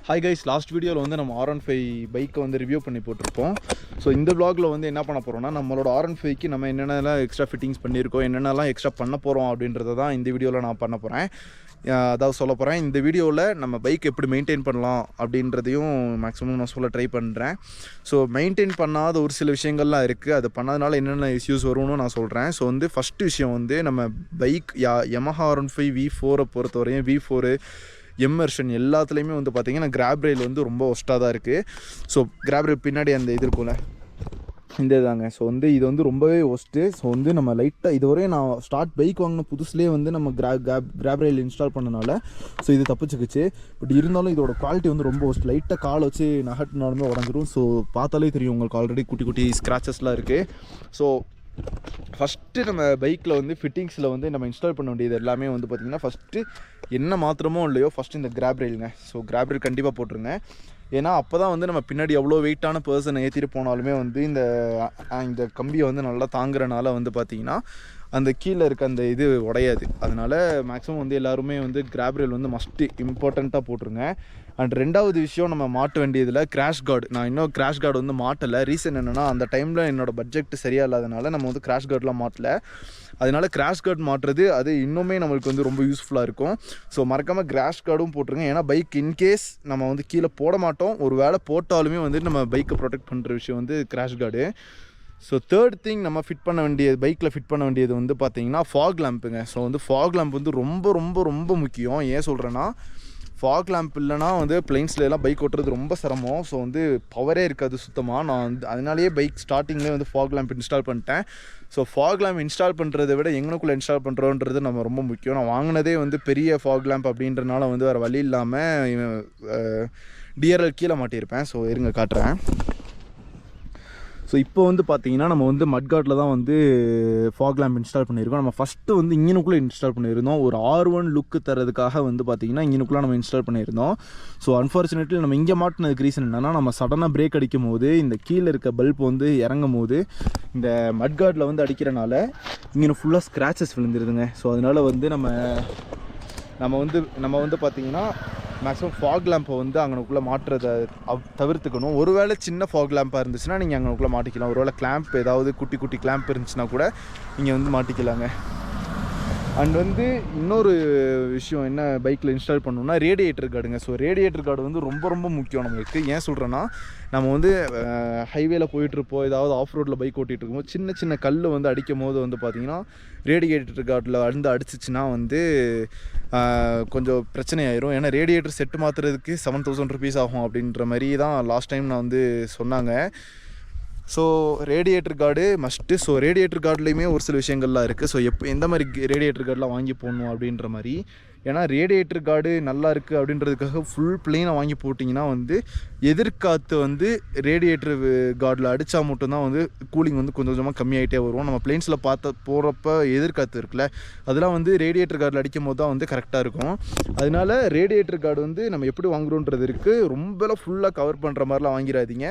Hi guys, last வீடியோவில் வந்து நம்ம R15 பைக்கை வந்து ரிவ்யூ பண்ணி போட்டிருப்போம். ஸோ இந்த வ்ளாகில் வந்து என்ன பண்ண போகிறோம்னா, நம்மளோட R15க்கு நம்ம என்னென்னலாம் எக்ஸ்ட்ரா ஃபிட்டிங்ஸ் பண்ணியிருக்கோம், என்னென்னலாம் எக்ஸ்ட்ரா பண்ண போகிறோம் அப்படின்றத தான் இந்த வீடியோவில் நான் பண்ண போகிறேன். அதாவது சொல்ல போகிறேன், இந்த வீடியோவில் நம்ம பைக் எப்படி மெயின்டைன் பண்ணலாம் அப்படின்றதையும் மேக்ஸிமம் நான் சொல்ல ட்ரை பண்ணுறேன். ஸோ மெயின்டைன் பண்ணாத ஒரு சில விஷயங்கள்லாம் இருக்குது, அது பண்ணாதனால என்னென்ன இஷ்யூஸ் வரும்னு நான் சொல்கிறேன். ஸோ வந்து ஃபஸ்ட்டு விஷயம் வந்து நம்ம பைக் Yamaha R15 V4 பொறுத்தவரையும் V4 எம்மெர்ஷன் எல்லாத்துலேயுமே வந்து பார்த்திங்கன்னா கிராப் ரெயில் வந்து ரொம்ப ஒஸ்ட்டாக தான் இருக்குது. ஸோ கிராப் ரெயில் பின்னாடி அந்த இது இருக்கும்ல, இந்த இதாங்க. ஸோ வந்து இது வந்து ரொம்பவே ஒஸ்ட்டு. ஸோ வந்து நம்ம லைட்டாக இதுவரையும் நான் பைக் வாங்கின புதுசுலேயே வந்து நம்ம கிராப் ரெயில் இன்ஸ்டால் பண்ணனால ஸோ இது தப்பிச்சுக்குச்சு. பட் இருந்தாலும் இதோட குவாலிட்டி வந்து ரொம்ப ஒஸ்ட். லைட்டாக கால் வச்சு நகட்டினாலுமே உடஞ்சிரும். ஸோ பார்த்தாலே தெரியும் உங்களுக்கு, ஆல்ரெடி குட்டி குட்டி ஸ்க்ராச்சஸ்லாம் இருக்குது. ஸோ ஃபஸ்ட்டு நம்ம பைக்கில் வந்து ஃபிட்டிங்ஸில் வந்து நம்ம இன்ஸ்டால் பண்ண வேண்டியது எல்லாமே வந்து பார்த்திங்கன்னா, ஃபஸ்ட்டு என்ன மாத்திரமோ இல்லையோ ஃபஸ்ட்டு இந்த கிராப் ரெயிலுங்க. ஸோ கிராப் ரெயில் கண்டிப்பாக போட்டுருங்க. ஏன்னா அப்போ தான் வந்து நம்ம பின்னாடி எவ்வளோ வெயிட்டான பர்சனை ஏற்றிட்டு போனாலுமே வந்து இந்த கம்பியை வந்து நல்லா தாங்குறனால வந்து பார்த்திங்கன்னா அந்த கீழே இருக்க அந்த இது உடையாது. அதனால் மேக்ஸிமம் வந்து எல்லாருமே வந்து கிராப் ரெயில் வந்து மஸ்ட்டு இம்பார்ட்டண்ட்டாக போட்டுருங்க. அண்ட் ரெண்டாவது விஷயம், நம்ம மாட்ட வேண்டியதில் கிராஷ் கார்டு. நான் இன்னும் கிராஷ் கார்டு வந்து மாட்டலை. ரீசன் என்னென்னா, அந்த டைமில் என்னோடய பட்ஜெட் சரியாக இல்லாதனால நம்ம வந்து கிராஷ் கார்டெலாம் மாட்டலை. அதனால் கிராஷ் கார்டு மாட்டுறது அது இன்னுமே நம்மளுக்கு வந்து ரொம்ப யூஸ்ஃபுல்லாக இருக்கும். ஸோ மறக்காமல் கிராஷ் கார்டும் போட்டுருங்க. ஏன்னா பைக் இன்கேஸ் நம்ம வந்து கீழே போட மாட்டோம், ஒரு வேளை போட்டாலுமே வந்து நம்ம பைக்கை ப்ரொடெக்ட் பண்ணுற விஷயம் வந்து crash card. So third thing நம்ம பைக்கில் ஃபிட் பண்ண வேண்டியது வந்து பார்த்திங்கன்னா ஃபாக் லேம்புங்க. ஸோ வந்து ஃபாக் லேம்ப் வந்து ரொம்ப ரொம்ப ரொம்ப முக்கியம். ஏன் சொல்கிறேன்னா, ஃபாக் லேம்ப் இல்லைனா வந்து பிளைன்ஸ்லாம் பைக் ஓட்டுறது ரொம்ப சிரமம். ஸோ வந்து பவரே இருக்காது சுத்தமாக. நான் வந்து அதனாலேயே பைக் ஸ்டார்டிங்லேயே வந்து ஃபாக் லேம்ப் இன்ஸ்டால் பண்ணிட்டேன். ஸோ ஃபாக் லேம்ப் இன்ஸ்டால் பண்ணுறதை விட எங்கனுக்குள்ளே இன்ஸ்டால் பண்ணுறோன்றது நம்ம ரொம்ப முக்கியம். நான் வாங்கினதே வந்து பெரிய ஃபாக் லேம்ப் அப்படின்றனால வந்து வேறு வழி இல்லாமல் டிஆர்எல் கீழே மாட்டியிருப்பேன். ஸோ இருங்க காட்டுறேன். ஸோ இப்போ வந்து பார்த்திங்கன்னா நம்ம வந்து மட்கார்டில் தான் வந்து ஃபாக் லேம்ப் இன்ஸ்டால் பண்ணியிருக்கோம். நம்ம ஃபஸ்ட்டு வந்து இன்ஜினுக்குள்ளே இன்ஸ்டால் பண்ணியிருந்தோம். ஒரு R1 லுக்கு தரதுக்காக வந்து பார்த்திங்கன்னா இன்ஜினுக்குள்ளே நம்ம இன்ஸ்டால் பண்ணியிருந்தோம். ஸோ அன்ஃபார்ச்சுனேட்லி நம்ம இங்கே மாட்டினதுக்கு ரீசன் என்னென்னா, நம்ம சடனாக பிரேக் அடிக்கும் போது இந்த கீழே இருக்க பல்ப் வந்து இறங்கும் போது இந்த மட்கார்டில் வந்து அடிக்கிறனால இங்கே ஃபுல்லாக ஸ்க்ராச்சஸ் விழுந்துருதுங்க. ஸோ அதனால் வந்து நம்ம வந்து பார்த்திங்கன்னா மேக்ஸிமம் ஃபாக் லேம்பை வந்து அங்கனுக்குள்ளே மாட்டுறதை தவிர்த்துக்கணும். ஒருவேளை சின்ன ஃபாக் லேம்பாக இருந்துச்சுன்னா நீங்கள் அங்கனுக்குள்ளே மாட்டிக்கலாம். ஒருவேளை கிளாம்ப் ஏதாவது குட்டி குட்டி கிளாம்ப் இருந்துச்சுன்னா கூட நீங்கள் வந்து மாட்டிக்கலாங்க. அண்ட் வந்து இன்னொரு விஷயம் என்ன பைக்கில் இன்ஸ்டால் பண்ணணும்னா ரேடியேட்டர் கார்டுங்க. ஸோ ரேடியேட்டர் கார்டு வந்து ரொம்ப ரொம்ப முக்கியம் நம்மளுக்கு. ஏன் சொல்கிறேன்னா, நம்ம வந்து ஹைவேல போயிட்டுருப்போம், ஏதாவது ஆஃப் ரோட்டில் பைக் ஓட்டிகிட்டு இருக்கும்போது சின்ன சின்ன கல் வந்து அடிக்கும் போது வந்து பார்த்திங்கன்னா ரேடியேட்டர் கார்டில் அடிச்சிச்சின்னா வந்து கொஞ்சம் பிரச்சனையாயிரும். ஏன்னா ரேடியேட்டர் செட்டு மாற்றுறதுக்கு 7,000 rupees ஆகும் அப்படின்ற மாதிரி தான் லாஸ்ட் டைம் நான் வந்து சொன்னாங்க. So radiator guard must. So radiator கார்டுலேயுமே ஒரு சில விஷயங்கள்லாம் இருக்குது. ஸோ எந்த மாதிரி ரேடியேட்டர் கார்டெலாம் வாங்கி போடணும் அப்படின்ற மாதிரி. ஏன்னா ரேடியேட்டர் கார்டு நல்லா இருக்குது அப்படின்றதுக்காக ஃபுல் பிளெயினாக வாங்கி போட்டிங்கன்னா வந்து எதிர்காற்று வந்து ரேடியேட்டர் கார்டில் அடித்தா மட்டும்தான் வந்து கூலிங் வந்து கொஞ்சம் கொஞ்சமாக கம்மியாகிட்டே வரும். நம்ம பிளெயின்ஸில் போகிறப்ப எதிர்காற்று இருக்குல்ல, அதெல்லாம் வந்து ரேடியேட்டர் கார்டில் அடிக்கும் போது தான் வந்து கரெக்டாக இருக்கும். அதனால ரேடியேட்டர் கார்டு வந்து நம்ம எப்படி வாங்குறோன்றது இருக்குது. ரொம்பலாம் ஃபுல்லாக கவர் பண்ணுற மாதிரிலாம் வாங்கிடாதீங்க.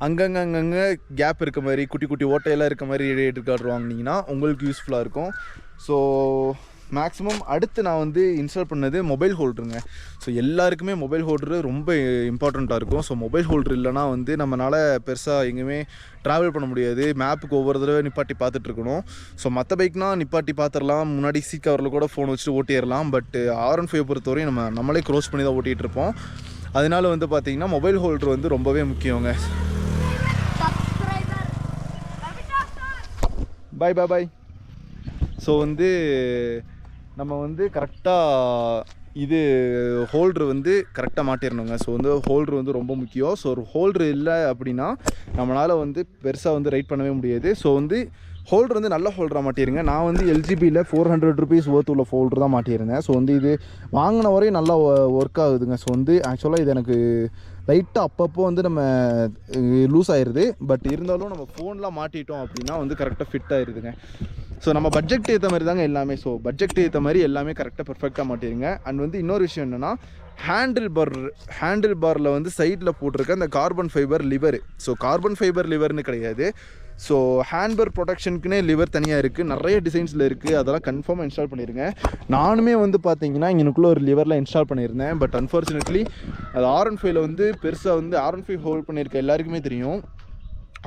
அங்கங்கே கேப் இருக்க மாதிரி, குட்டி குட்டி ஓட்டையெல்லாம் இருக்க மாதிரி ரேடியேட்டர் கார்டு வாங்கினீங்கன்னா உங்களுக்கு யூஸ்ஃபுல்லாக இருக்கும். ஸோ மேக்ஸிமம் அடுத்து நான் வந்து இன்ஸ்டால் பண்ணது மொபைல் ஹோல்டருங்க. ஸோ எல்லாருக்குமே மொபைல் ஹோல்டரு ரொம்ப இம்பார்ட்டண்ட்டாக இருக்கும். ஸோ மொபைல் ஹோல்டர் இல்லைனா வந்து நம்மளால் பெருசாக எங்கேயுமே ட்ராவல் பண்ண முடியாது. மேப்புக்கு ஒவ்வொரு தடவை நிப்பாட்டி பார்த்துட்ருக்கணும். ஸோ மற்ற பைக்னால் நிப்பாட்டி பார்த்துடலாம், முன்னாடி சீட் கவரில் கூட ஃபோன் வச்சுட்டு ஓட்டிடலாம். பட் R15 பொறுத்தவரையும் நம்மளே க்ரோஸ் பண்ணி தான் ஓட்டிகிட்டு இருப்போம். அதனால வந்து பார்த்திங்கன்னா மொபைல் ஹோல்டர் வந்து ரொம்பவே முக்கியங்க. பாய் பாய் பாய். ஸோ வந்து நம்ம வந்து கரெக்டாக இது ஹோல்ட்ரு வந்து கரெக்டாக மாட்டிடணுங்க. ஸோ வந்து ஹோல்ட்ரு வந்து ரொம்ப முக்கியம். ஸோ ஒரு ஹோல்ட்ரு இல்லை அப்படின்னா நம்மளால் வந்து பெருசாக வந்து ரைட் பண்ணவே முடியாது. ஸோ வந்து ஹோல்டர் வந்து நல்ல ஹோல்டராக மாட்டிருங்க. நான் வந்து LGBயில் 400 rupees worth உள்ள ஹோல்டர் தான் மாட்டியிருந்தேன். ஸோ வந்து இது வாங்கின வரையும் நல்லா ஒர்க் ஆகுதுங்க. ஸோ வந்து ஆக்சுவலாக இது எனக்கு லைட்டாக அப்பப்போ வந்து நம்ம லூஸ் ஆயிடுது. பட் இருந்தாலும் நம்ம ஃபோன்லாம் மாட்டிட்டோம் அப்படின்னா வந்து கரெக்டாக ஃபிட் ஆகிடுதுங்க. ஸோ நம்ம பட்ஜெட் ஏற்ற மாதிரி தாங்க எல்லாமே. ஸோ பட்ஜெட் ஏற்ற மாதிரி எல்லாமே கரெக்டாக பெர்ஃபெக்டாக மாட்டிருங்க. அண்ட் வந்து இன்னொரு விஷயம் என்னென்னா, ஹேண்டில் பாரில் வந்து சைடில் போட்டிருக்க அந்த carbon fibre lever. So carbon fibre லிவர்னு கிடையாது, ஸோ ஹேண்ட்பர் ப்ரொடெக்ஷனுக்குனே லிவர் தனியாக இருக்குது, நிறைய டிசைன்ஸில் இருக்குது. அதெல்லாம் கன்ஃபார்மாக இன்ஸ்டால் பண்ணிடுங்க. நானுமே வந்து பார்த்தீங்கன்னா இங்கனுக்குள்ளே ஒரு லிவரில் இன்ஸ்டால் பண்ணியிருந்தேன். பட் அன்ஃபார்ச்சுனேட்லி அது R15 வந்து பெருசாக வந்து R15 ஹோல்ட் பண்ணியிருக்க எல்லாருக்குமே தெரியும்.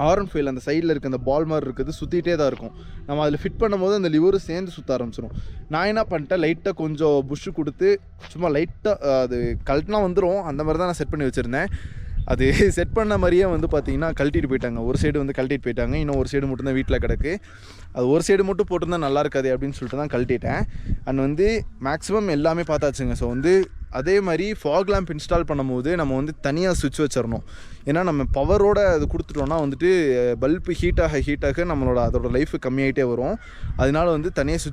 R15 அந்த சைடில் இருக்க அந்த பால் மாதிரி இருக்குது சுற்றிட்டே தான் இருக்கும். நம்ம அதில் ஃபிட் பண்ணும்போது அந்த லிவரும் சேர்ந்து சுற்ற ஆரம்பிச்சிடும். நான் என்ன பண்ணிட்டேன், லைட்டாக கொஞ்சம் புஷ்ஷு கொடுத்து சும்மா லைட்டாக அது கழட்டினா வந்துடும், அந்த மாதிரி தான் நான் செட் பண்ணி வச்சுருந்தேன். அது செட் பண்ண மாதிரியே வந்து பார்த்திங்கன்னா கழட்டிட்டு போயிட்டாங்க. ஒரு சைடு வந்து கழட்டிட்டு போயிட்டாங்க, இன்னும் ஒரு சைடு மட்டும் தான் வீட்டில் கிடக்கு. அது ஒரு சைடு மட்டும் போட்டிருந்தா நல்லா இருக்காது அப்படின்னு சொல்லிட்டு தான் கழட்டிட்டேன். அண்ட் வந்து மேக்ஸிமம் எல்லாமே பார்த்தாச்சுங்க. ஸோ வந்து அதே மாதிரி ஃபாக் லேம்ப் இன்ஸ்டால் பண்ணும்போது நம்ம வந்து தனியாக சுவிட்ச் வச்சிடணும். ஏன்னா நம்ம பவரோட அது கொடுத்துட்டோன்னா வந்துட்டு பல்பு ஹீட்டாக நம்மளோட அதோட லைஃபு கம்மியாகிட்டே வரும். அதனால வந்து தனியாக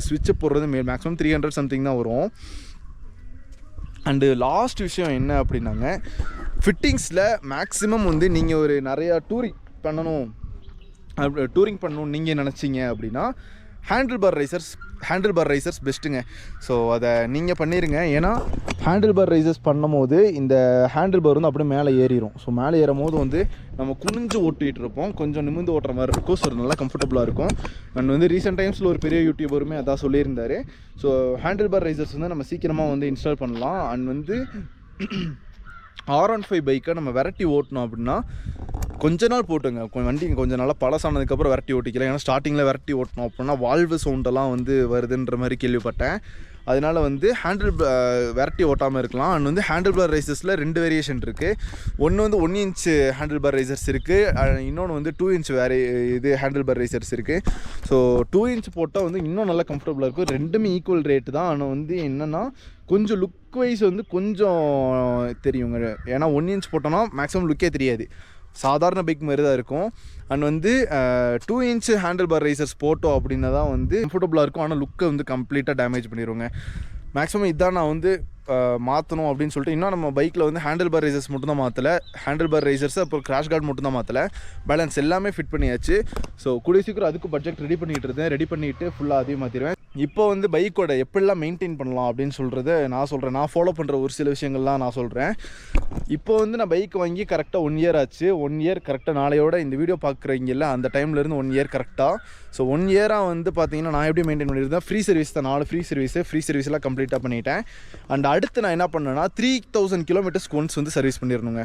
சுவிட்சு போடுறது மேக்ஸிமம் 300 சம்திங் தான் வரும். அண்டு லாஸ்ட் விஷயம் என்ன அப்படின்னாங்க, ஃபிட்டிங்ஸில் மேக்ஸிமம் வந்து நீங்கள் ஒரு நிறையா டூரிங் பண்ணணும் நீங்கள் நினச்சிங்க அப்படின்னா ஹேண்டில் பார் ரைசர்ஸ் பெஸ்ட்டுங்க. ஸோ அதை நீங்கள் பண்ணிடுங்க. ஏன்னா ஹேண்டில் பார் ரைசர்ஸ் பண்ணும் போது இந்த ஹேண்டில் பார் வந்து அப்படியே மேலே ஏறிடும். ஸோ மேலே ஏறும் போது வந்து நம்ம குனிஞ்சு ஓட்டிகிட்டு இருப்போம், கொஞ்சம் நிமிர்ந்து ஓட்டுற மாதிரி இருக்கும். ஸோ நல்லா கம்ஃபர்டபுளாக இருக்கும். அண்ட் வந்து ரீசெண்ட் டைம்ஸில் ஒரு பெரிய யூடியூபருமே அதான் சொல்லியிருந்தார். ஸோ ஹேண்டில் பார் ரைசர்ஸ் வந்து நம்ம சீக்கிரமாக வந்து இன்ஸ்டால் பண்ணலாம். அண்ட் வந்து R15 பைக்கை நம்ம விரட்டி ஓட்டணும் அப்படின்னா கொஞ்ச நாள் போட்டுங்க, வண்டி கொஞ்சம் நல்லா பழசானதுக்கப்புறம் விரட்டி ஓட்டிக்கலாம். ஏன்னா ஸ்டார்டிங்கில் விரட்டி ஓட்டணும் அப்படின்னா வால்வு சவுண்டெல்லாம் வந்து வருதுன்ற மாதிரி கேள்விப்பட்டேன். அதனால் வந்து விரட்டி ஓட்டாமல் இருக்கலாம். அண்ட் வந்து ஹேண்டில் பார் ரைசர்ஸில் 2 வேரியேஷன் இருக்குது. ஒன்று வந்து 1 இன்ச் ஹேண்டில் பார் ரைசர்ஸ் இருக்குது, இன்னொன்று வந்து 2 இன்ச் ஹேண்டில் பார் ரைசர்ஸ் இருக்குது. ஸோ 2 இன்ச் போட்டால் வந்து இன்னும் நல்லா கம்ஃபர்டபுளாக இருக்கும். ரெண்டுமே ஈக்குவல் ரேட்டு தான். ஆனால் வந்து என்னென்னா கொஞ்சம் லுக் வைஸ் வந்து கொஞ்சம் தெரியுங்க. ஏன்னா 1 இன்ச் போட்டோன்னா மேக்ஸிமம் லுக்கே தெரியாது, சாதாரண பைக் மாதிரி தான் இருக்கும். அண்ட் வந்து 2 இன்ச் ஹேண்டில் பார் ரைசர்ஸ் போட்டோம் அப்படின்னா தான் வந்து கம்ஃபர்டபுளாக இருக்கும். ஆனால் லுக்கை வந்து கம்ப்ளீட்டாக டேமேஜ் பண்ணிடுவோங்க. மேக்ஸிமம் இதான் நான் வந்து மாற்றணும் அப்படின்னு சொல்லிட்டு இன்னும் நம்ம பைக்கில் வந்து ஹேண்டில் பார் ரைசர்ஸ் மட்டும் தான் மாற்றலை, ஹேண்டில் பார் ரைசர்ஸ் அப்புறம் கிராஷ் கார்டு மட்டும் தான் மாற்றலை, பேலன்ஸ் எல்லாமே ஃபிட் பண்ணியாச்சு. ஸோ கூடிய சீக்கிரம் அதுக்கு பட்ஜெட் ரெடி பண்ணிவிட்டு ஃபுல்லாக அதையும் மாற்றிடுவேன். இப்போ வந்து பைக்கோட எப்படிலாம் மெயின்டைன் பண்ணலாம் அப்படின்னு சொல்கிறத நான் சொல்கிறேன். நான் ஃபாலோ பண்ணுற ஒரு சில விஷயங்கள்லாம் நான் சொல்கிறேன். இப்போ வந்து நான் பைக் வாங்கி கரெக்டாக 1 இயர் ஆச்சு. 1 இயர் கரெக்டாக நாளையோட இந்த வீடியோ பார்க்குறீங்கல்ல அந்த டைம்லேருந்து 1 இயர் கரெக்டாக. ஸோ 1 இயராக வந்து பார்த்தீங்கன்னா நான் எப்படி மெயின்டைன் பண்ணியிருந்தேன், ஃப்ரீ சர்வீஸ் தான், 4 ஃப்ரீ சர்வீஸ்லாம் கம்ப்ளீட்டாக பண்ணிட்டேன். அண்ட் அடுத்து நான் என்ன பண்ணேன்னா 3000 கிலோமீட்டர்ஸ்க்கு ஒன்ஸ் வந்து சர்வீஸ் பண்ணிடணுங்க.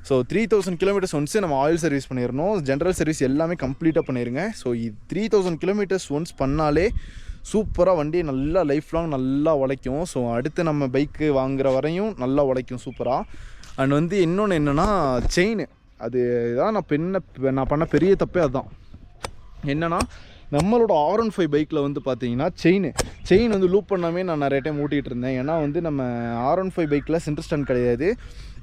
ஸோ 3000 கிலோமீட்டர்ஸ் ஒன்ஸ் நம்ம ஆயில் சர்வீஸ் பண்ணிடணும், ஜென்ரல் சர்வீஸ் எல்லாமே கம்ப்ளீட்டாக பண்ணிடுங்க. ஸோ 3000 கிலோமீட்டர்ஸ் ஒன்ஸ் பண்ணாலே சூப்பராக வண்டி நல்லா லைஃப் லாங் நல்லா உழைக்கும். ஸோ அடுத்து நம்ம பைக்கு வாங்குகிற வரையும் நல்லா உழைக்கும் சூப்பராக. அண்ட் வந்து இன்னொன்று என்னென்னா செயின், அது தான் நான் பண்ண பெரிய தப்பே அதுதான். என்னென்னா நம்மளோட R15 பைக்கில் வந்து பார்த்தீங்கன்னா செயின் வந்து லூப் பண்ணாமே நான் நிறைய டைம் ஓட்டிகிட்டு இருந்தேன். ஏன்னா வந்து நம்ம R15 பைக்கில் சென்டர் ஸ்டாண்ட் கிடையாது.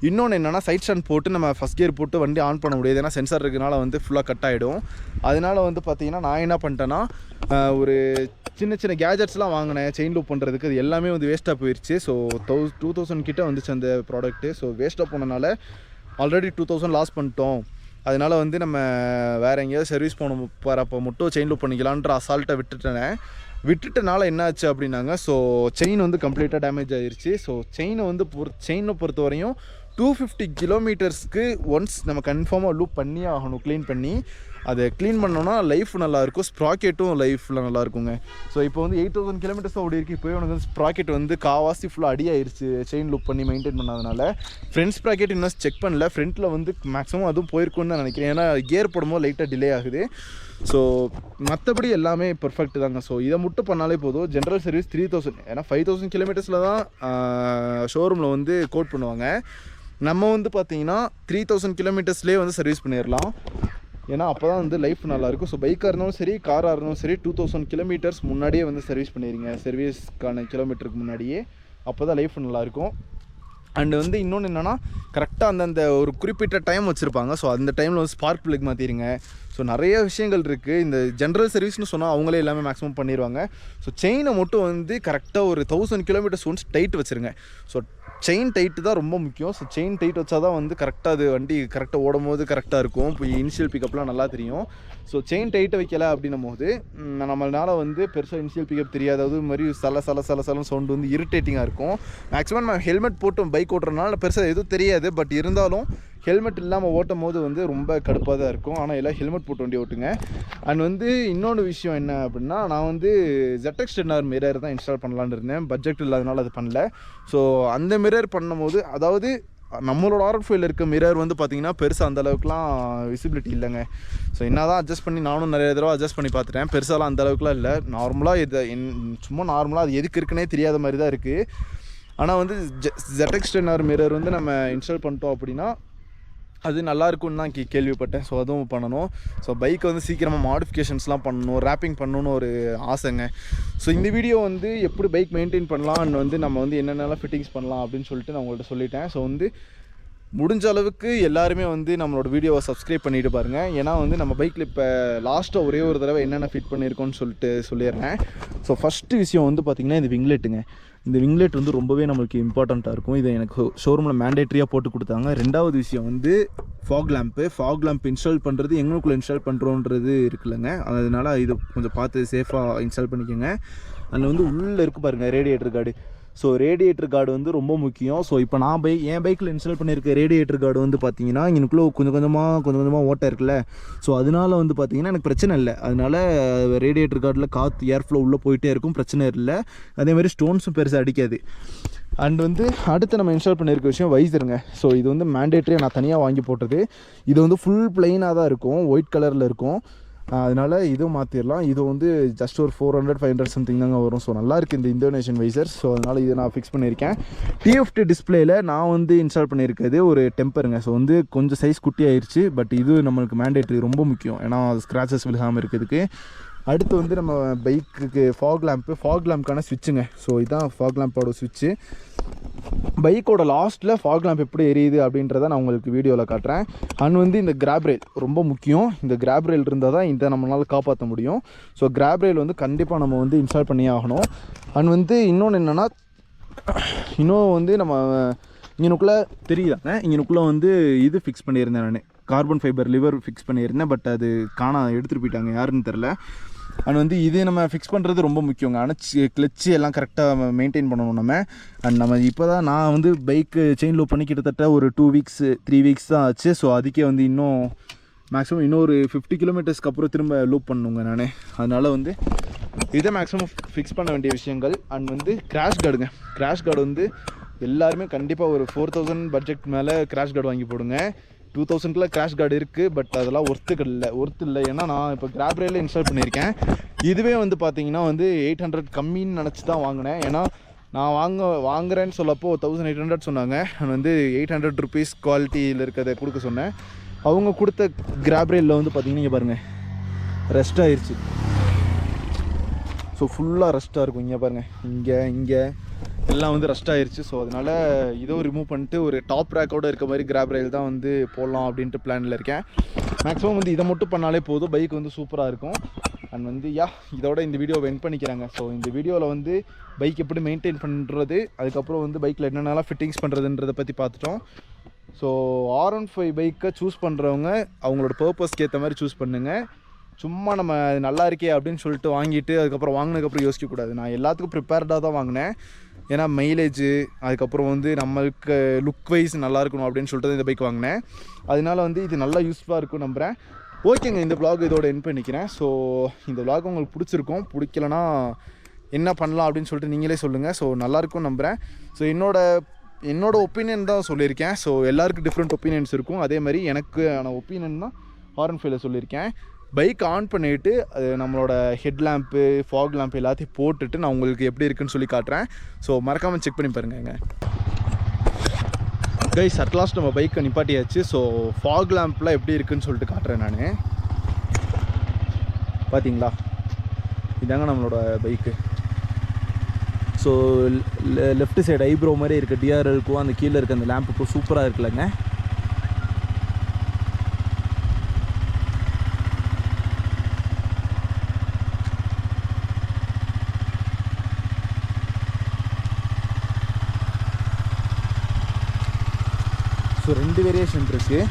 இன்னொன்று என்னென்னா சைட் ஸ்டாண்ட் போட்டு நம்ம ஃபஸ்ட் கியர் போட்டு வண்டி ஆன் பண்ண முடியாது, ஏன்னா சென்சார் இருக்கனால வந்து ஃபுல்லாக கட் ஆகிடும். அதனால் வந்து பார்த்திங்கன்னா நான் என்ன பண்ணிட்டேன்னா ஒரு சின்ன கேஜெட்ஸ்லாம் வாங்கினேன் செயின் லூப் பண்ணுறதுக்கு, அது எல்லாமே வந்து வேஸ்ட்டாக போயிடுச்சு. ஸோ 2000 கிட்டே வந்துச்சு அந்த ப்ராடக்ட்டு. ஸோ வேஸ்ட்டாக போனனால ஆல்ரெடி 2000 லாஸ் பண்ணிட்டோம். அதனால் வந்து நம்ம வேறு எங்கேயாவது சர்வீஸ் போகிறப்போ மட்டும் செயின் லூப் பண்ணிக்கலான்ற அசால்ட்டாக விட்டுட்டனால என்ன ஆச்சு அப்படின்னாங்க, ஸோ செயின் வந்து கம்ப்ளீட்டாக டேமேஜ் ஆகிருச்சு. ஸோ செயினை பொறுத்த வரையும் 250 கிலோமீட்டர்ஸ்க்கு ஒன்ஸ் நம்ம கன்ஃபார்மாக லூப் பண்ணியே ஆகணும். க்ளீன் பண்ணி அதை க்ளீன் பண்ணோன்னா லைஃப் நல்லாயிருக்கும், ஸ்ப்ராக்கெட்டும் லைஃப்பில் நல்லாயிருக்குங்க. ஸோ இப்போ வந்து 8000 கிலோமீட்டர்ஸ் ஓடி இருக்குது. இப்போ உனக்கு வந்து ஸ்ப்ராக்கெட் வந்து காவாசி ஃபுல்லாக அடியாயிருச்சு செயின் லூப் பண்ணி மெயின்டைன் பண்ணாதனால. ஃப்ரண்ட் ஸ்ப்ராக்கெட் இன்னும் செக் பண்ணல, ஃப்ரண்ட்டில் வந்து மேக்ஸிமம் அதுவும் போயிருக்குன்னு தான் நினைக்கிறேன். ஏன்னா கியர் போடும்போது லைட்டாக டிலே ஆகுது. ஸோ மற்றபடி எல்லாமே பர்ஃபெக்ட் தாங்க. ஸோ இதை மட்டும் பண்ணாலே போதும். ஜென்ரல் சர்வீஸ் 3000, ஏன்னா 5000 கிலோமீட்டர்ஸில் தான் ஷோரூமில் வந்து கோட் பண்ணுவாங்க. நம்ம வந்து பார்த்திங்கன்னா 3000 கிலோமீட்டர்ஸ்லேயே வந்து சர்வீஸ் பண்ணிடலாம். ஏன்னா அப்போ தான் வந்து லைஃப் நல்லாயிருக்கும். ஸோ பைக்காக இருந்தாலும் சரி காராக இருந்தாலும் சரி 2000 கிலோமீட்டர்ஸ் முன்னாடியே வந்து சர்வீஸ் பண்ணிடுங்க, சர்வீஸ்க்கான கிலோமீட்டருக்கு முன்னாடியே. அப்போ தான் லைஃப் நல்லாயிருக்கும். அண்டு வந்து இன்னொன்று என்னென்னா கரெக்டாக அந்தந்த ஒரு குறிப்பிட்ட டைம் வச்சுருப்பாங்க. ஸோ அந்த டைமில் வந்து ஸ்பார்க் ப்ளக் மாற்றிடுங்க. ஸோ நிறைய விஷயங்கள் இருக்குது. இந்த ஜென்ரல் சர்வீஸ்னு சொன்னால் அவங்களே எல்லாமே மேக்ஸிமம் பண்ணிடுவாங்க. ஸோ செயினை மட்டும் வந்து கரெக்டாக ஒரு 1000 கிலோமீட்டர்ஸ் ஒன்ஸ் டைட் வச்சுருங்க. ஸோ செயின் டைட்டு தான் ரொம்ப முக்கியம். ஸோ செயின் டைட் வச்சா தான் வந்து கரெக்டாக அது வண்டி கரெக்டாக ஓடும் போது கரெக்டாக இருக்கும். இப்போ இனிஷியல் பிக்கப்லாம் நல்லா தெரியும். ஸோ செயின் டைட்டை வைக்கல அப்படின்னும் போது நம்மளால் வந்து பெருசாக இனிஷியல் பிக்கப் தெரியாதது மாதிரி சலன்னு சவுண்டு வந்து இரிட்டேட்டிங்காக இருக்கும். மேக்ஸிமம் நம்ம ஹெல்மெட் போட்டு பைக் ஓட்டுறதுனால பெருசாக எதுவும் தெரியாது. பட் இருந்தாலும் ஹெல்மெட் இல்லாமல் ஓட்டும் போது வந்து ரொம்ப கடுப்பாக தான் இருக்கும். ஆனால் எல்லாம் ஹெல்மெட் போட்டு வண்டி ஓட்டுங்க. அண்ட் வந்து இன்னொன்று விஷயம் என்ன அப்படின்னா, நான் வந்து ZX 10R மிரர் தான் இன்ஸ்டால் பண்ணலான்னு இருந்தேன். பட்ஜெட் இல்லாதனால அது பண்ணல. ஸோ அந்த மிரர் பண்ணும்போது, அதாவது நம்மளோட R15 இருக்க மிரர் வந்து பார்த்திங்கன்னா பெருசாக அந்தளவுக்குலாம் விசிபிலிட்டி இல்லைங்க. ஸோ என்ன தான் அட்ஜஸ்ட் பண்ணி நானும் நிறைய தடவை அட்ஜஸ்ட் பண்ணி பார்த்துட்டேன். பெருசாலாம் அந்தளவுக்குலாம் இல்லை. நார்மலாக இதை சும்மா நார்மலாக அது எதுக்கு இருக்குன்னே தெரியாத மாதிரி தான் இருக்குது. ஆனால் வந்து ZX 10R மிரர் வந்து நம்ம இன்ஸ்டால் பண்ணிட்டோம் அப்படின்னா அது நல்லாயிருக்குன்னு தான் கேள்விப்பட்டேன். ஸோ அதுவும் பண்ணணும். ஸோ பைக்கை வந்து சீக்கிரமாக மாடிஃபிகேஷன்ஸ்லாம் பண்ணணும், ரேப்பிங் பண்ணணுன்னு ஒரு ஆசைங்க. ஸோ இந்த வீடியோ வந்து எப்படி பைக் மெயின்டைன் பண்ணலாம் அண்ட் வந்து நம்ம வந்து என்னென்னலாம் ஃபிட்டிங்ஸ் பண்ணலாம் அப்படின்னு சொல்லிட்டு நான் உங்கள்கிட்ட சொல்லிட்டேன். ஸோ வந்து முடிஞ்ச அளவுக்கு எல்லாருமே வந்து நம்மளோட வீடியோவை சப்ஸ்கிரைப் பண்ணிட்டு பாருங்கள். ஏன்னா வந்து நம்ம பைக்கில் இப்போ லாஸ்ட்டாக ஒரே ஒரு தடவை என்னென்ன ஃபிட் பண்ணியிருக்கோன்னு சொல்லிட்டு சொல்லிடுறேன். ஸோ ஃபஸ்ட்டு விஷயம் வந்து பார்த்திங்கன்னா இந்த விங்லெட்டுங்க. இந்த விங்லெட் வந்து ரொம்பவே நம்மளுக்கு இம்பார்ட்டண்ட்டாக இருக்கும். இதை எனக்கு ஷோரூமில் மேண்டேட்ரியாக போட்டு கொடுத்தாங்க. ரெண்டாவது விஷயம் வந்து ஃபாக் லேம்ப் இன்ஸ்டால் பண்ணுறது எங்களுக்குள்ளே இன்ஸ்டால் பண்ணுறோன்றது இருக்குல்லங்க. அதனால் இது கொஞ்சம் பார்த்து சேஃபாக இன்ஸ்டால் பண்ணிக்கோங்க. அதில் வந்து உள்ளே இருக்குது பாருங்கள் radiator card. So radiator card வந்து ரொம்ப முக்கியம். ஸோ இப்போ நான் என் பைக்கில் இன்ஸ்டால் பண்ணியிருக்க ரேடியேட்டர் கார்டு வந்து பார்த்திங்கன்னா இங்கனுக்குள்ளே கொஞ்சம் கொஞ்சமாக ஓட்டை இருக்குல்ல. ஸோ அதனால வந்து பார்த்திங்கன்னா எனக்கு பிரச்சனை இல்லை. அதனால் ரேடியேட்டர் கார்டில் காற்று ஏர் ஃப்ளோ உள்ளே போயிட்டே இருக்கும், பிரச்சனை இல்லை. அதேமாதிரி ஸ்டோன்ஸும் பெருசாக அடிக்காது. அண்ட் வந்து அடுத்து நம்ம இன்ஸ்டால் பண்ணியிருக்க விஷயம் வைசருங்க. ஸோ இது வந்து மேண்டேட்ரியாக நான் தனியாக வாங்கி போட்டது. இது வந்து ஃபுல் பிளெயினாக தான் இருக்கும், ஒயிட் கலரில் இருக்கும். அதனால் இதுவும் மாற்றிடலாம். இது வந்து ஜஸ்ட் ஒரு 400-500 சம்திங் தாங்க வரும். ஸோ நல்லாயிருக்கு இந்த இந்தோனேஷியன் வைசர். ஸோ அதனால் இது நான் ஃபிக்ஸ் பண்ணியிருக்கேன். TFT டிஸ்பிளேயில் நான் வந்து இன்ஸ்டால் பண்ணியிருக்கிறது ஒரு டெம்பருங்க. ஸோ வந்து கொஞ்சம் சைஸ் குட்டி ஆயிடுச்சு. பட் இது நம்மளுக்கு மேண்டேட்ரி ரொம்ப முக்கியம். ஏன்னா ஸ்க்ராச்சஸ் விழுகாமல் இருக்கிறதுக்கு. அடுத்து வந்து நம்ம பைக்குக்கு ஃபாக் லேம்ப்க்கான ஸ்விட்சுங்க. ஸோ இதுதான் ஃபாக் லேம்போட ஸ்விட்சு. பைக்கோட லாஸ்ட்டில் ஃபாக் லேம்ப் எப்படி எரியுது அப்படின்றத நான் உங்களுக்கு வீடியோவில் காட்டுறேன். அண்ட் வந்து இந்த கிராப் ரெயில் ரொம்ப முக்கியம். இந்த கிராப் ரெயில் இருந்தால் தான் இதை நம்மளால் காப்பாற்ற முடியும். ஸோ கிராப் ரெயில் வந்து கண்டிப்பாக நம்ம வந்து இன்ஸ்டால் பண்ணியே ஆகணும். அண்ட் வந்து இன்னொன்று என்னென்னா, நம்ம இங்கனுக்குள்ளே தெரியுதாங்க, இங்கனுக்குள்ளே வந்து இது ஃபிக்ஸ் பண்ணியிருந்தேன். நான் கார்பன் ஃபைபர் லிவர் ஃபிக்ஸ் பண்ணியிருந்தேன். பட் அது எடுத்துகிட்டு போயிட்டாங்க, யாருன்னு தெரில. அண்ட் வந்து இது நம்ம ஃபிக்ஸ் பண்ணுறது ரொம்ப முக்கியங்க. கிளச்சு எல்லாம் கரெக்டாக மெயின்டைன் பண்ணணும் நம்ம. அண்ட் நம்ம இப்போ தான் நான் வந்து பைக்கு செயின் லூப் பண்ணி கிட்டத்தட்ட ஒரு 3 வீக்ஸ் தான் ஆச்சு. ஸோ அதுக்கே வந்து இன்னும் மேக்ஸிமம் இன்னொரு 50 கிலோமீட்டர்ஸ்க்கு அப்புறம் திரும்ப லூப் பண்ணுங்க நான். அதனால் வந்து இதை மேக்ஸிமம் ஃபிக்ஸ் பண்ண வேண்டிய விஷயங்கள். அண்ட் வந்து கிராஷ் கார்டு வந்து எல்லாருமே கண்டிப்பாக ஒரு 4000 பட்ஜெட் மேலே கிராஷ் கார்டு வாங்கி போடுங்க. 2000 கிராஷ் கார்டு இருக்குது. பட் அதெல்லாம் ஒர்த்து இல்லை. ஏன்னா நான் இப்போ கிராப் ரெயிலில் இன்ஸ்டால் பண்ணியிருக்கேன். இதுவே வந்து பார்த்திங்கன்னா வந்து 800 கம்மின்னு நினச்சி தான் வாங்கினேன். ஏன்னா நான் வாங்குறேன்னு சொல்லப்போ 1800 சொன்னாங்க. நான் வந்து 800 ருபீஸ் குவாலிட்டியில் இருக்கிறத கொடுக்க சொன்னேன். அவங்க கொடுத்த கிராப் ரெயிலில் வந்து பார்த்திங்கன்னா இங்கே பாருங்கள் ரெஸ்ட் ஆயிடுச்சு. ஸோ ஃபுல்லாக ரெஸ்ட்டாக இருக்கும். இங்கே பாருங்கள், இங்கே எல்லாம் வந்து ரெஸ்ட் ஆயிடுச்சு. ஸோ அதனால் இதோ ரிமூவ் பண்ணிட்டு ஒரு டாப் ரேக்கோடு இருக்க மாதிரி கிராப் ரெயில் தான் வந்து போடலாம் அப்படின்ட்டு பிளானில் இருக்கேன். மேக்ஸிமம் வந்து இதை மட்டும் பண்ணாலே போதும், பைக் வந்து சூப்பராக இருக்கும். அண்ட் வந்து இதோட இந்த வீடியோவை எண்ட் பண்ணிக்கிறாங்க. ஸோ இந்த வீடியோவில் வந்து பைக் எப்படி மெயின்டைன் பண்ணுறது, அதுக்கப்புறம் வந்து பைக்கில் என்னென்னலாம் ஃபிட்டிங்ஸ் பண்ணுறதுன்றதை பற்றி பார்த்துட்டோம். ஸோ R15 பைக்கை சூஸ் பண்ணுறவங்க அவங்களோட பர்பஸ்க்கு ஏற்ற மாதிரி சூஸ் பண்ணுங்கள். சும்மா நம்ம நல்லா இருக்கே அப்படின்னு சொல்லிட்டு வாங்கிட்டு அதுக்கப்புறம் வாங்கினதுக்கப்புறம் யோசிக்கக்கூடாது. நான் எல்லாத்துக்கும் ப்ரிப்பேர்டாக தான் வாங்கினேன். ஏன்னா மைலேஜு, அதுக்கப்புறம் வந்து நம்மளுக்கு லுக் வைஸ் நல்லா இருக்கணும் அப்படின்னு சொல்லிட்டு இந்த பைக் வாங்கினேன். அதனால வந்து இது நல்லா யூஸ்ஃபுல்லாக இருக்கும் நம்புகிறேன். ஓகேங்க, இந்த vlog இதோட எண்ட் பண்ணிக்கிறேன். ஸோ இந்த vlog உங்களுக்கு பிடிச்சிருக்கும். பிடிக்கலனா என்ன பண்ணலாம் அப்படின்னு சொல்லிட்டு நீங்களே சொல்லுங்கள். ஸோ நல்லாயிருக்கும் நம்புகிறேன். ஸோ என்னோட ஒப்பீனியன் தான் சொல்லியிருக்கேன். ஸோ எல்லாருக்கும் டிஃப்ரெண்ட் ஒப்பீனியன்ஸ் இருக்கும். அதே மாதிரி எனக்கான ஒப்பீனியன் தான் R15 சொல்லியிருக்கேன். பைக் ஆன் பண்ணிவிட்டு அது நம்மளோட ஹெட் லேம்ப்பு, ஃபாக் லேம்ப் எல்லாத்தையும் போட்டுட்டு நான் உங்களுக்கு எப்படி இருக்குன்னு சொல்லி காட்டுறேன். ஸோ மறக்காமல் செக் பண்ணி பாருங்க கைஸ். அட் லாஸ்ட் நம்ம பைக்கை நிப்பாட்டியாச்சு. ஸோ ஃபாக் லேம்ப்லாம் எப்படி இருக்குன்னு சொல்லிட்டு காட்டுறேன் நான். பார்த்தீங்களா, இதாங்க நம்மளோட bike. So left side eyebrow மாதிரி இருக்க டிஆர்எல்க்கும் அந்த கீழே இருக்க அந்த லேம்புக்கும் சூப்பராக இருக்குல்லங்க. ஸோ 2 வேரியேஷன் இருக்குது.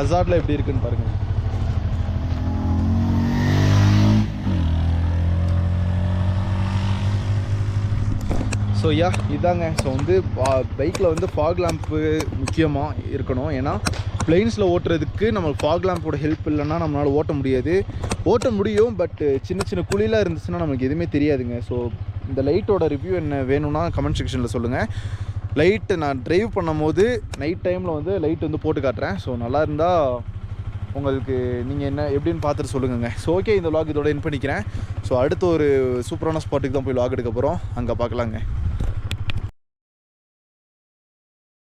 ஹசார்டில் எப்படி இருக்குன்னு பாருங்கள். ஸோ இதாங்க. ஸோ வந்து பைக்கில் வந்து ஃபாக் லேம்ப்பு முக்கியமாக இருக்கணும். ஏன்னா பிளெயின்ஸில் ஓட்டுறதுக்கு நம்மளுக்கு ஃபாக் லேம்போட ஹெல்ப் இல்லைன்னா நம்மளால் ஓட்ட முடியாது. ஓட்ட முடியும், பட் சின்ன சின்ன குழிலாம் இருந்துச்சுன்னா நமக்கு எதுவுமே தெரியாதுங்க. ஸோ இந்த லைட்டோட ரிவ்யூ என்ன வேணும்னா கமெண்ட் செக்ஷனில் சொல்லுங்கள். லைட்டு நான் ட்ரைவ் பண்ணும் போது நைட் டைமில் வந்து லைட் வந்து போட்டு காட்டுறேன். ஸோ நல்லா இருந்தால் உங்களுக்கு நீங்கள் என்ன எப்படின்னு பார்த்துட்டு சொல்லுங்கங்க. ஸோ ஓகே, இந்த vlog இதோட என் பண்ணிக்கிறேன். ஸோ அடுத்து ஒரு சூப்பரான ஸ்பாட்டுக்கு தான் போய் vlog எடுக்க போகிறோம். அங்கே பார்க்கலாங்க.